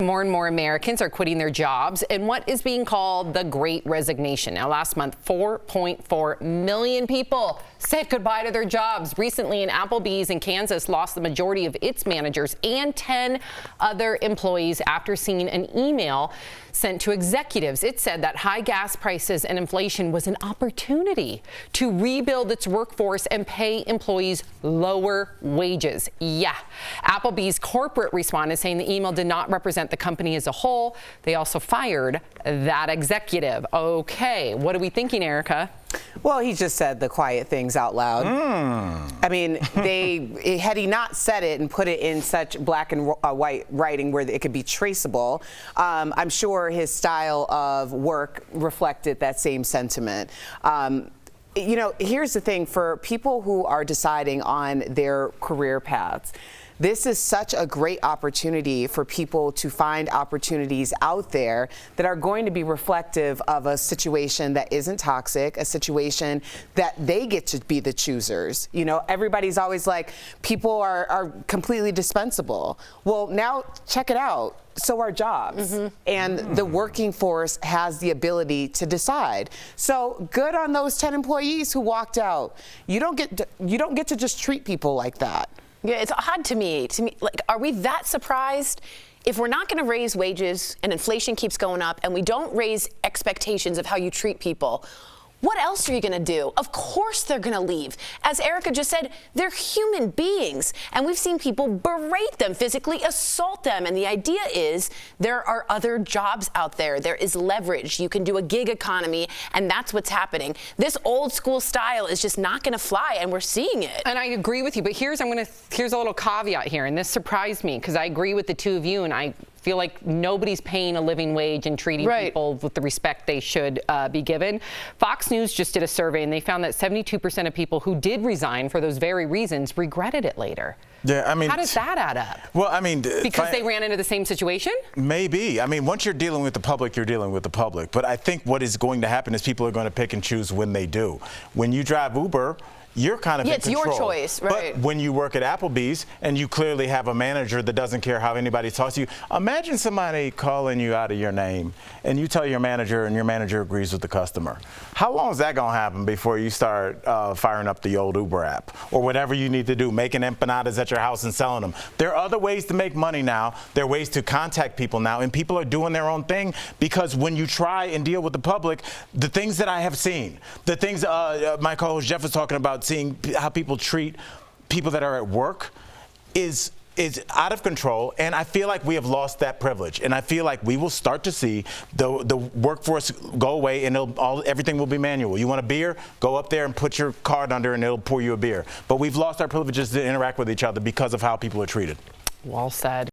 more and more Americans are quitting their jobs in what is being called the Great Resignation. Now, last month, 4.4 million people said goodbye to their jobs. Recently, an Applebees in Kansas lost the majority of its managers and 10 other employees after seeing an email sent to executives. It said that high gas prices and inflation was an opportunity to rebuild its workforce and pay employees lower wages. Yeah. Applebee's corporate responded saying the email did not represent the company as a whole. They also fired that executive. Okay, what are we thinking, Erica? Well, he just said the quiet things out loud. I mean, had he not said it and put it in such black and white writing where it could be traceable, I'm sure his style of work reflected that same sentiment. You know, here's the thing for people who are deciding on their career paths. This is such a great opportunity for people to find opportunities out there that are going to be reflective of a situation that isn't toxic, a situation that they get to be the choosers. You know, everybody's always like, people are completely dispensable. Well, now check it out. So are jobs, and the working force has the ability to decide. So good on those 10 employees who walked out. You don't get to just treat people like that. Yeah, it's odd to me, like, are we that surprised? If we're not going to raise wages and inflation keeps going up and we don't raise expectations of how you treat people, what else are you going to do? Of course they're going to leave. As Erica just said, they're human beings, and we've seen people berate them, physically assault them, and the idea is there are other jobs out there. There is leverage. You can do a gig economy, and that's what's happening. This old school style is just not going to fly, and we're seeing it. And I agree with you, but here's a little caveat here, and this surprised me because I agree with the two of you, and I feel like nobody's paying a living wage and treating people with the respect they should be given. Fox News just did a survey, and they found that 72% of people who did resign for those very reasons regretted it later. Yeah, I mean, how does that add up? Well, I mean, because they ran into the same situation? Maybe. I mean, once you're dealing with the public, you're dealing with the public. But I think what is going to happen is people are going to pick and choose when they do. When you drive Uber, you're kind of in control. It's your choice, right? But when you work at Applebee's and you clearly have a manager that doesn't care how anybody talks to you, imagine somebody calling you out of your name and you tell your manager and your manager agrees with the customer. How long is that going to happen before you start firing up the old Uber app or whatever you need to do, making empanadas at your house and selling them? There are other ways to make money now. There are ways to contact people now, and people are doing their own thing because when you try and deal with the public, the things that I have seen, the things my co-host Jeff was talking about, seeing how people treat people that are at work is out of control, and I feel like we have lost that privilege, and I feel like we will start to see the workforce go away, and everything will be manual. You want a beer? Go up there and put your card under, and it'll pour you a beer. But we've lost our privileges to interact with each other because of how people are treated. Well said.